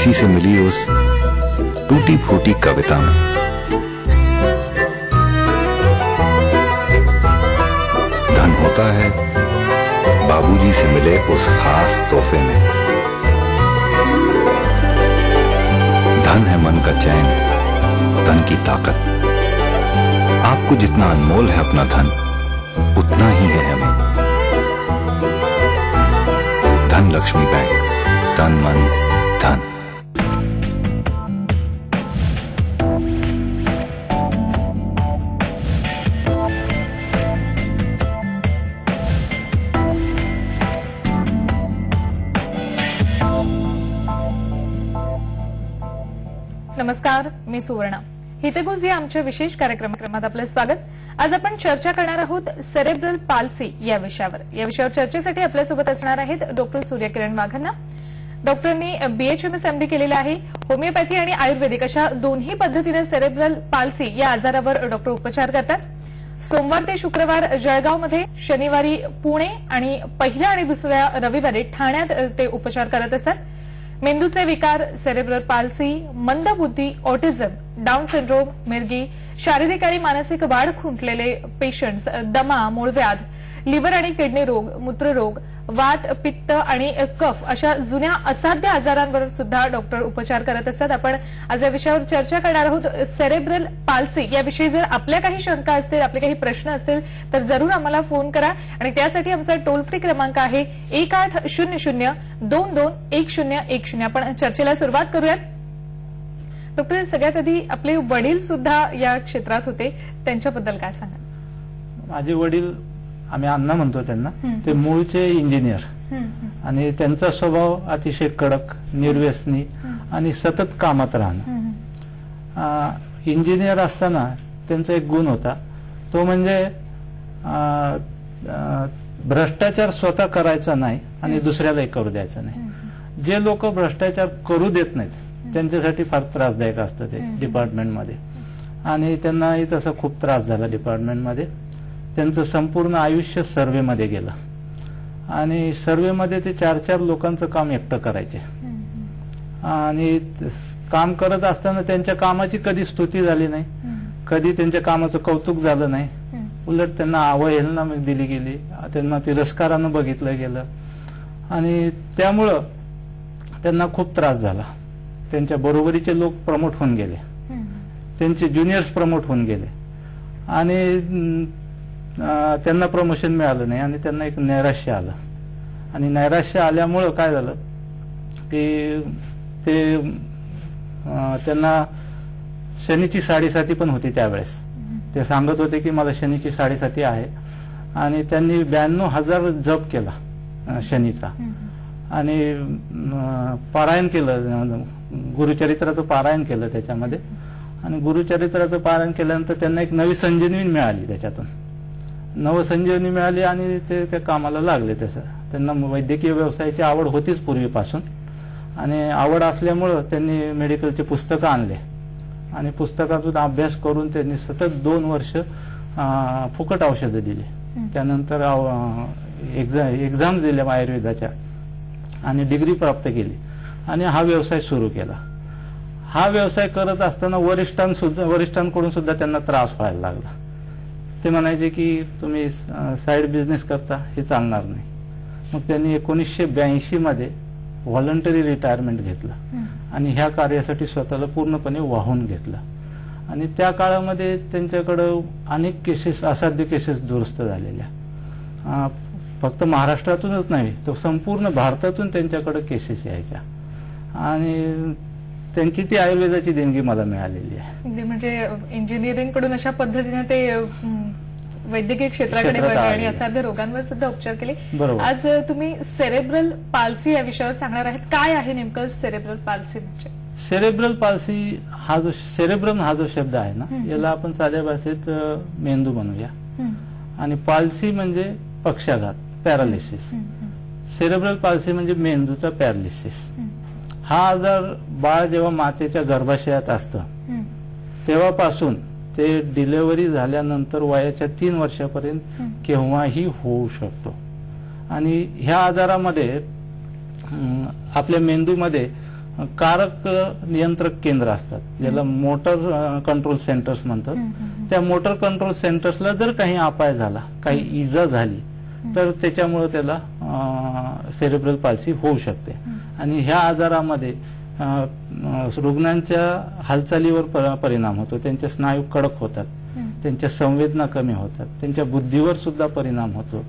किसी से मिली उस टूटी फूटी कविता में। धन होता है बाबूजी से मिले उस खास तोहफे में। धन है मन का चैन, तन की ताकत। आपको जितना अनमोल है अपना धन, उतना ही है हमें। धन लक्ष्मी बैंक, तन मन धन। नमस्कार, मी सुवर्णा। हितगुज या आमच्या विशेष कार्यक्रमात आपलं स्वागत। आज आपण चर्चा करणार आहोत सेरेब्रल पाल्सी या विषयावर। या विषयावर चर्चेसाठी आपल्यासोबत असणार आहेत डॉक्टर सूर्यकिरण वाघन्ना। डॉक्टरांनी BHMS MD केलेलं आहे। होमिओपॅथी आणि आयुर्वेदिक अशा दोन्ही पद्धतीने सेरेब्रल पाल्सी या आजारावर डॉक्टर उपचार करतात। सोमवार ते शुक्रवार जळगावमध्ये, शनिवारी पुणे आणि पहिल्या आणि दुसऱ्या रविवारी ठाण्यात ते उपचार करत असतात। मेंदूचे विकार, सेरेब्रल पाल्सी, मंदबुद्धी, ऑटिझम, डाऊन सिंड्रोम, मिरगी, शारीरिक आणि मानसिक वाढ खुंटलेले पेशंट्स, दमा, मूळव्याध, लिव्हर आणि किडनी रोग, मूत्ररोग, वात, पित्त आणि कफ अशा जुन्या असाध्य आजारांवर सुद्धा डॉक्टर उपचार करत असतात। आपण आज या विषयावर चर्चा करणार आहोत। सेरेब्रल पाल्सी याविषयी जर आपल्या काही शंका असतील, आपले काही प्रश्न असतील तर जरूर आम्हाला फोन करा आणि त्यासाठी आमचा टोल फ्री क्रमांक आहे 1800-22-1010। आपण चर्चेला सुरुवात करूयात। डॉक्टर, सगळ्यात आधी आपले वडील सुद्धा या क्षेत्रात होते, त्यांच्याबद्दल काय सांगाल? माझे वडील, आम्ही अण्णा म्हणतो त्यांना, ते मूळचे इंजिनियर आणि त्यांचा स्वभाव अतिशय कडक, निर्व्यसनी आणि सतत कामात राहणं। इंजिनियर असताना त्यांचा एक गुण होता, तो म्हणजे भ्रष्टाचार स्वतः करायचा नाही आणि दुसऱ्यालाही करू द्यायचा नाही। जे लोक भ्रष्टाचार करू देत नाहीत त्यांच्यासाठी फार त्रासदायक असतं ते डिपार्टमेंटमध्ये, आणि त्यांनाही तसा खूप त्रास झाला डिपार्टमेंटमध्ये। त्यांचं संपूर्ण आयुष्य सर्व्हेमध्ये गेलं आणि सर्व्हेमध्ये ते 4-4 लोकांचं काम एकटं करायचे आणि काम करत असताना त्यांच्या कामाची कधी स्तुती झाली नाही, कधी त्यांच्या कामाचं कौतुक झालं नाही, उलट त्यांना अवहेलना दिली गेली, त्यांना तिरस्कारानं बघितलं गेलं आणि त्यामुळं त्यांना खूप त्रास झाला। त्यांच्या बरोबरीचे लोक प्रमोट होऊन गेले, त्यांचे ज्युनियर्स प्रमोट होऊन गेले आणि त्यांना प्रमोशन मिळालं नाही आणि त्यांना एक नैराश्य आलं आणि नैराश्य आल्यामुळं काय झालं की ते त्यांना शनीची साडेसाती पण होती त्यावेळेस। ते सांगत होते की मला शनीची साडेसाती आहे आणि त्यांनी 92,000 जप केला शनीचा आणि पारायण केलं, गुरुचरित्राचं पारायण केलं त्याच्यामध्ये, आणि गुरुचरित्राचं पारायण केल्यानंतर त्यांना एक नवी संजीवनी मिळाली, त्याच्यातून नवसंजीवनी मिळाली आणि ते त्या कामाला लागले। तसं त्यांना वैद्यकीय व्यवसायाची आवड होतीच पूर्वीपासून आणि आवड असल्यामुळं त्यांनी मेडिकलचे पुस्तकं आणले आणि पुस्तकातून अभ्यास करून त्यांनी सतत 2 वर्ष फुकट औषधं दिली। त्यानंतर एक्झाम्स दिल्या आयुर्वेदाच्या आणि डिग्री प्राप्त केली आणि हा व्यवसाय सुरू केला। हा व्यवसाय करत असताना वरिष्ठांकडून सुद्धा त्यांना त्रास व्हायला लागला। ते म्हणायचे की तुम्ही साईड बिझनेस करता, हे चालणार नाही। मग त्यांनी 1982 मध्ये व्हॉलंटरी रिटायरमेंट घेतलं आणि ह्या कार्यासाठी स्वतःला पूर्णपणे वाहून घेतलं आणि त्या काळामध्ये त्यांच्याकडं अनेक केसेस, असाध्य केसेस दुरुस्त झालेल्या। फक्त महाराष्ट्रातूनच नाही, तो संपूर्ण भारतातून त्यांच्याकडे केसेस यायच्या आणि त्यांची ती आयुर्वेदाची देणगी मला मिळालेली आहे। म्हणजे इंजिनिअरिंग कडून अशा पद्धतीने ते वैद्यकीय क्षेत्राकडे वळले आणि असाध्य रोगांवर सुद्धा उपचार केले। आज तुम्ही सेरेब्रल पाल्सी या विषयावर सांगणार आहेत। काय आहे नेमकं सेरेब्रल पाल्सी? म्हणजे सेरेब्रल पाल्सी हा जो सेरेब्रम हा जो शब्द आहे ना, याला आपण साध्या भाषेत मेंदू म्हणूया आणि पाल्सी म्हणजे पक्षाघात, पॅरालिसिस। सेरेब्रल पाल्सी म्हणजे मेंदूचा पॅरालिसिस। हा आजार बाळ जेव्हा मातेच्या गर्भाशयात असतं तेव्हापासून ते डिलिव्हरी झाल्यानंतर वयाच्या 3 वर्षापर्यंत केव्हाही होऊ शकतो आणि ह्या आजारामध्ये आपल्या मेंदूमध्ये कारक नियंत्रक केंद्र असतात, ज्याला मोटर कंट्रोल सेंटर्स म्हणतात. त्या मोटर कंट्रोल सेंटर्सला जर काही अपाय झाला, काही इजा झाली, तर त्याच्यामुळे त्याला सेरेब्रल पाल्सी होऊ शकते. आणि ह्या आजारामध्ये रुग्णांच्या हालचालीवर परिणाम होतो, त्यांचे स्नायू कडक होतात, त्यांच्या संवेदना कमी होतात, त्यांच्या बुद्धीवर सुद्धा परिणाम होतो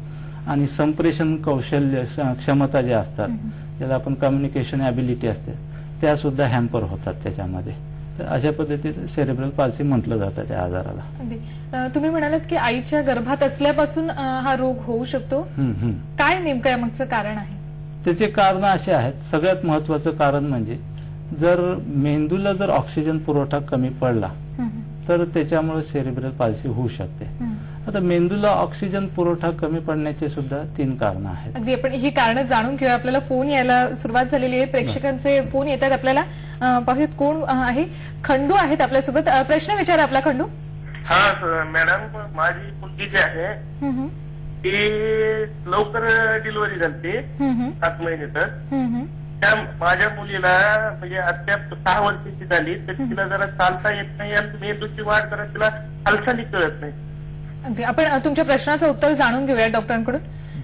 आणि संप्रेषण कौशल्य क्षमता ज्या असतात, ज्याला आपण कम्युनिकेशन ॲबिलिटी असते, त्या सुद्धा हॅम्पर होतात त्याच्यामध्ये. तर अशा पद्धतीने सेरेब्रल पाल्सी म्हटलं जातं त्या आजाराला. तुम्ही म्हणालात की आईच्या गर्भात असल्यापासून हा रोग होऊ शकतो. काय नेमकं यामागचं कारण आहे? त्याचे कारण असे आहेत. सगळ्यात महत्वाचं कारण म्हणजे जर मेंदूला जर ऑक्सिजन पुरवठा कमी पडला तर त्याच्यामुळे सेरेब्रल पाल्सी होऊ शकते. आता मेंदूला ऑक्सिजन पुरवठा कमी पडण्याचे सुद्धा 3 कारणं आहेत. अगदी आपण ही कारणं जाणून घेऊया. आपल्याला फोन यायला सुरुवात झालेली आहे, प्रेक्षकांचे फोन येतात आपल्याला. पाहूयात कोण आहे. खंडू आहेत आपल्यासोबत. प्रश्न विचारा आपला खंडू. हा मॅडम, माझी मुलगी जी आहे ती लवकर डिलिव्हरी झाली 7 महिने. तर त्या माझ्या मुलीला म्हणजे अद्याप 6 वर्षाची झाली, तर तिला जरा चालता येत नाही आणि मेंदूची वाढ जरा तिला हालचाली कळत नाही. अगदी आपण तुमच्या प्रश्नाचं उत्तर जाणून घेऊया डॉक्टरांकडून.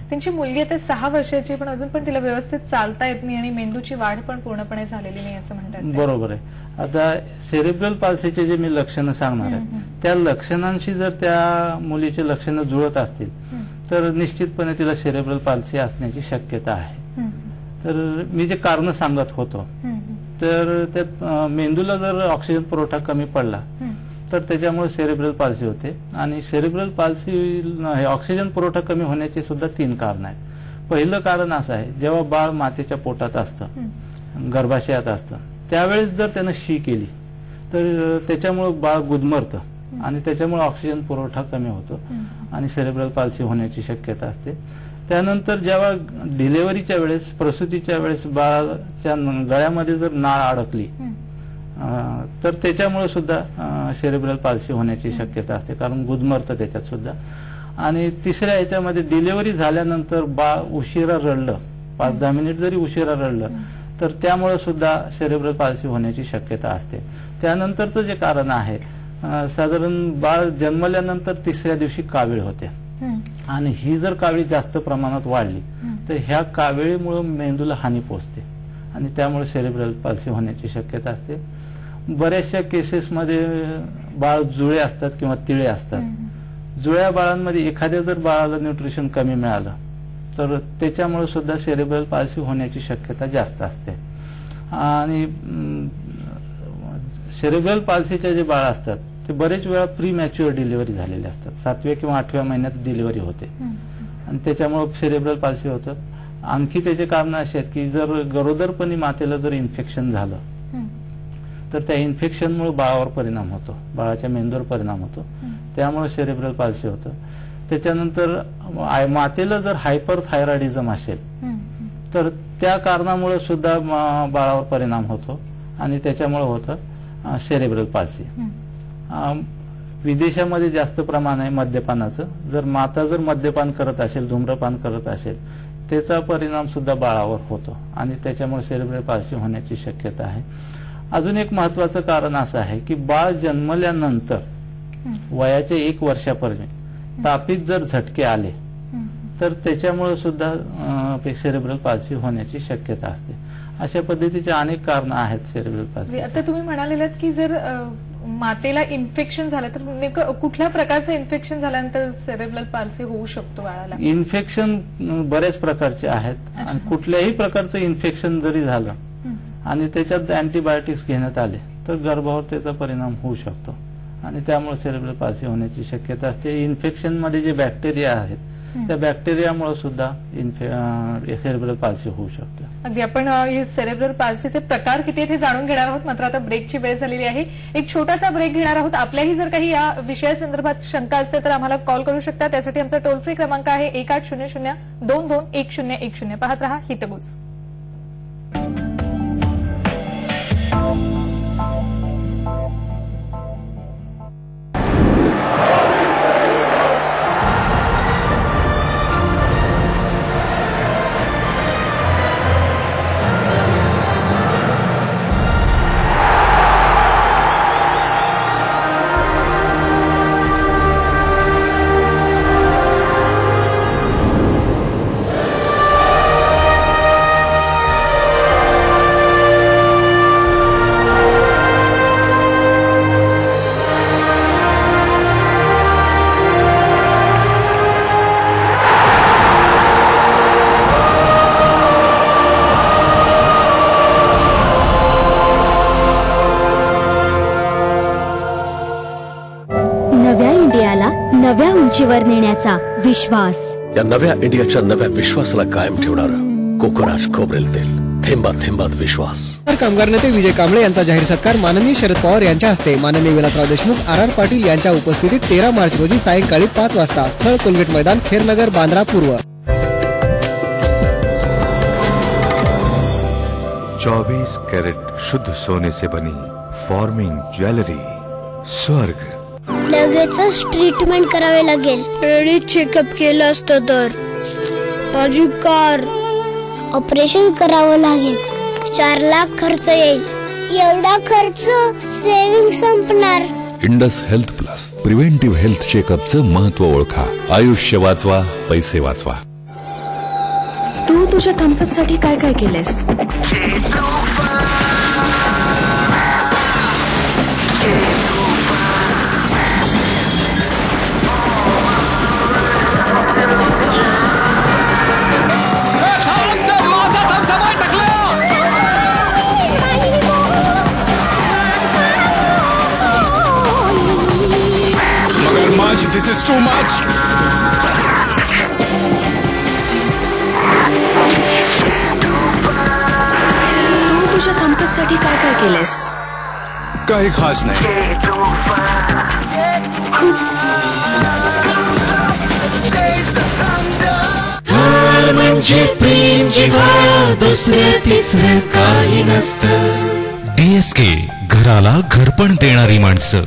त्यांची मुलगी आता 6 वर्षाची, पण अजून पण तिला व्यवस्थित चालता येत नाही आणि मेंदूची वाढ पण पूर्णपणे झालेली नाही असं म्हणतात. बरोबर आहे. आता सेरेब्रल पाल्सीचे जे मी लक्षणं सांगणार आहे, त्या लक्षणांशी जर त्या मुलीचे लक्षणं जुळत असतील तर निश्चितपणे तिला सेरेब्रल पाल्सी असण्याची शक्यता आहे. तर मी जे कारण सांगत होतो, तर त्यात मेंदूला जर ऑक्सिजन पुरवठा कमी पडला तर त्याच्यामुळे सेरेब्रल पाल्सी होते. आणि सेरेब्रल पाल्सी ऑक्सिजन पुरवठा कमी होण्याचे सुद्धा 3 कारण आहेत. पहिलं कारण असं आहे, जेव्हा बाळ मातेच्या पोटात असतं, गर्भाशयात असतं, त्यावेळेस जर त्यानं शी केली तर त्याच्यामुळे बाळ गुदमरतं आणि त्याच्यामुळे ऑक्सिजन पुरवठा कमी होतो आणि सेरेब्रल पाल्सी होण्याची शक्यता असते. त्यानंतर जेव्हा डिलिव्हरीच्या वेळेस, प्रसूतीच्या वेळेस बाळाच्या गळ्यामध्ये जर नाळ अडकली तर त्याच्यामुळे सुद्धा सेरेब्रल पाल्सी होण्याची शक्यता असते, कारण गुदमरतं त्याच्यात सुद्धा. आणि तिसऱ्या ह्याच्यामध्ये डिलिव्हरी झाल्यानंतर बाळ उशिरा रडलं, 5-10 मिनिट जरी उशिरा रडलं तर त्यामुळे सुद्धा सेरेब्रल पाल्सी होण्याची शक्यता असते. त्यानंतरचं जे कारण आहे, साधारण बाळ जन्मल्यानंतर 3ऱ्या दिवशी कावीळ होते आणि ही जर कावीळ जास्त प्रमाणात वाढली तर ह्या काविळीमुळे मेंदूला हानी पोहोचते आणि त्यामुळे सेरेब्रल पाल्सी होण्याची शक्यता असते. बऱ्याचशा केसेसमध्ये बाळ जुळे असतात किंवा तिळे असतात. जुळ्या बाळांमध्ये एखाद्या जर बाळाला न्यूट्रिशन कमी मिळालं तर त्याच्यामुळे सुद्धा सेरेब्रल पाल्सी होण्याची शक्यता जास्त असते. आणि सेरेब्रल पाल्सीचे जे बाळ असतात ते बरेच वेळा प्री मॅच्युअर डिलिव्हरी झालेले असतात, 7व्या किंवा 8व्या महिन्यात डिलिव्हरी होते आणि त्याच्यामुळे सेरेब्रल पाल्सी होतं. आणखी त्याचे कारण असे आहेत की जर गरोदरपणी मातेला जर इन्फेक्शन झालं तर त्या इन्फेक्शनमुळे बाळावर परिणाम होतो, बाळाच्या मेंदूवर परिणाम होतो, त्यामुळे सेरेब्रल पाल्सी होतं. त्याच्यानंतर मातेला जर हायपरथायरॉइडिझम असेल तर त्या कारणामुळे सुद्धा बाळावर परिणाम होतो आणि त्याच्यामुळे होतं सेरेब्रल पाल्सी. विदेशामध्ये जास्त प्रमाण आहे मद्यपानाचं. जर माता जर मद्यपान करत असेल, धूम्रपान करत असेल, त्याचा परिणाम सुद्धा बाळावर होतो आणि त्याच्यामुळे सेरेब्रल पाल्सी होण्याची शक्यता आहे. अजून एक महत्वाचं कारण असं आहे की बाळ जन्मल्यानंतर वयाच्या 1 वर्षापर्यंत तापित जर झटके आले तर त्याच्यामुळे सुद्धा सेरेब्रल पाल्सी होण्याची शक्यता असते. अशा पद्धतीचे अनेक कारणं आहेत सेरेब्रल पाल्सी. आता तुम्ही म्हणालेलात की जर मातेला इन्फेक्शन झालं तर नेमकं कुठल्या प्रकारचं इन्फेक्शन झाल्यानंतर सेरेब्रल पाल्सी होऊ शकतो बाळाला? इन्फेक्शन बऱ्याच प्रकारचे आहेत आणि कुठल्याही प्रकारचं इन्फेक्शन जरी झालं आणि त्याच्यात अँटीबायोटिक्स घेण्यात आले तर गर्भावर त्याचा परिणाम होऊ शकतो आणि त्यामुळे सेरेब्रल पाल्सी होण्याची शक्यता असते. इन्फेक्शनमध्ये जे बॅक्टेरिया आहेत त्या बॅक्टेरियामुळे सुद्धा सेरेब्रल पाल्सी होऊ शकते. अगदी आपण सेरेब्रल पाल्सीचे प्रकार किती आहेत हे जाणून घेणार आहोत. मात्र आता ब्रेकची वेळ झालेली आहे. एक छोटासा ब्रेक घेणार आहोत. आपल्याही जर काही या विषयासंदर्भात शंका असते तर आम्हाला कॉल करू शकता. त्यासाठी आमचा टोल फ्री क्रमांक आहे 1800-22-1010. पाहत रहा हितगुज. उंचीवर नेण्याचा विश्वास. या नव्या इंडियाच्या नव्या विश्वासाला कायम ठेवणारं कोकोराज खोबरेल तेल. थेंबात थेंबात विश्वास. कामगार नेते विजय कांबळे यांचा जाहीर सत्कार माननीय शरद पवार यांच्या हस्ते माननीय विलासराव देशमुख, आर पाटील यांच्या उपस्थितीत 13 मार्च रोजी सायंकाळी 5 वाजता. स्थळ कोलगेट मैदान, खेरनगर, बांद्रा पूर्व. 24 कैरेट शुद्ध सोने से बनी फॉर्मिंग ज्वेलरी. स्वर्ग. लगेचच ट्रीटमेंट करावे लागेल. वेळी चेकअप केलं असतं तर. माझी कार. ऑपरेशन करावं लागेल. 4 लाख खर्च येईल. एवढा खर्च सेव्हिंग संपणार. Indus health plus preventive health चेकअपचं महत्व ओळखा. आयुष्य वाचवा, पैसे वाचवा. तू तुझ्या थम्सअप साठी काय काय केलेस? This is too much. तू तुझ्या थम्सअप साठी काय काय केलेस? काही खास नाही. घर म्हणजे प्रेम जिव्हाळा, दुसरं तिसरं काही नसतं. DSK, घराला घरपण देणारी माणसं.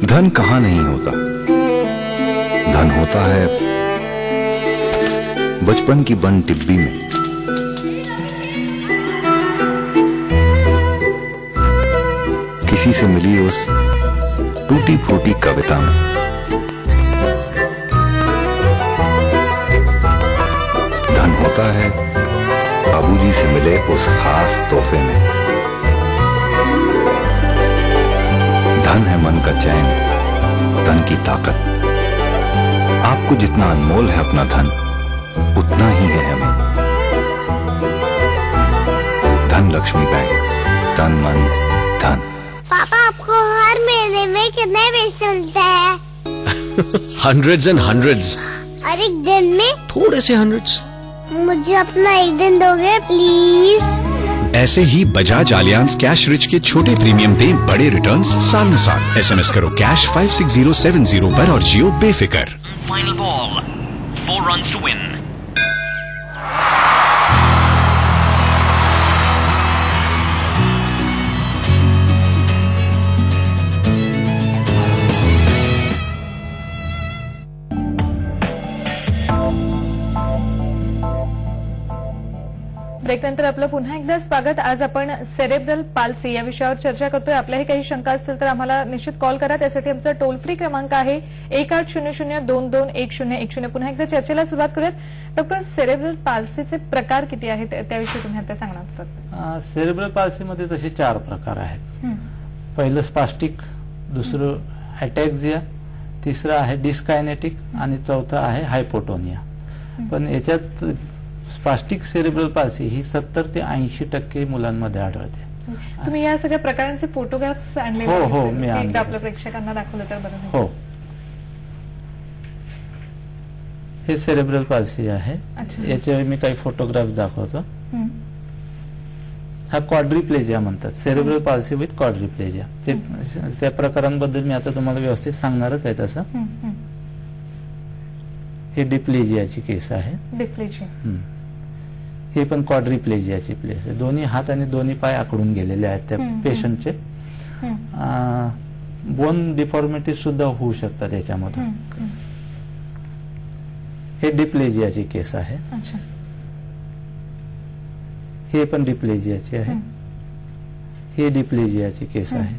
धन कहां नहीं होता. धन होता है बचपन की बंद टिब्बी में. किसी से मिली उस टूटी फूटी कविता में. धन होता है बाबूजी से मिले उस खास तोहफे में. धन है मन का चैन, धन की ताकत. आपको जितना अनमोल है अपना धन, उतना ही है हमें. धन लक्ष्मी बैंक. तन मन धन. पापा, आपको हर महीने में कितने पैसे मिलते हैं? hundreds and hundreds. और एक दिन में? थोड़े से hundreds. मुझे अपना एक दिन दोगे प्लीज? ऐसे ही बजाज आलियांज कैश रिच के छोटे प्रीमियम दें बड़े रिटर्न्स साल साल. SMS करो कैश 56070 पर और जियो बेफिक्र. Final ball. 4 runs to win. ब्रेकनंतर आपलं पुन्हा एकदा स्वागत. आज आपण सेरेब्रल पाल्सी या विषयावर चर्चा करतोय. आपल्याही काही शंका असतील तर आम्हाला निश्चित कॉल करा. त्यासाठी आमचा टोल फ्री क्रमांक आहे 1800-221010. पुन्हा एकदा चर्चेला सुरुवात करूयात. डॉक्टर, सेरेब्रल पाल्सीचे प्रकार किती आहेत त्याविषयी तुम्ही आता सांगणार होतात. सेरेब्रल पाल्सीमध्ये तसे 4 प्रकार आहेत. पहिलं स्पास्टिक, दुसरं अटॅक्झिया, तिसरं आहे डिस्कायनेटिक आणि चौथं आहे हायपोटोनिया. पण याच्यात स्पास्टिक सेरेब्रल पाल्सी ही 70 ते 80% मुलांमध्ये आढळते. तुम्ही या सगळ्या प्रकारांचे फोटोग्राफ्स आणले? हो, मी आणले. आपल्या प्रेक्षकांना दाखवलं तर बरं. हो, हे सेरेब्रल पाल्सी आहे. याचे मी काही फोटोग्राफ्स दाखवतो. हा क्वाड्रिप्लेजिया म्हणतात. Cerebral palsy with quadriplegia. त्या प्रकारांबद्दल मी आता तुम्हाला व्यवस्थित सांगणारच आहे. तसं हे डिप्लेजियाची केस आहे. डिप्लेजिया. हे पण क्वाड्रिप्लेजियाची प्लेस आहे. दोन्ही हात आणि दोन्ही पाय आकडून गेलेले आहेत त्या पेशंटचे. बोन डिफॉर्मिटी सुद्धा होऊ शकतात याच्यामधून. हे डिप्लेजियाची केस आहे. हे पण डिप्लेजियाची आहे. हे डिप्लेजियाची केस आहे.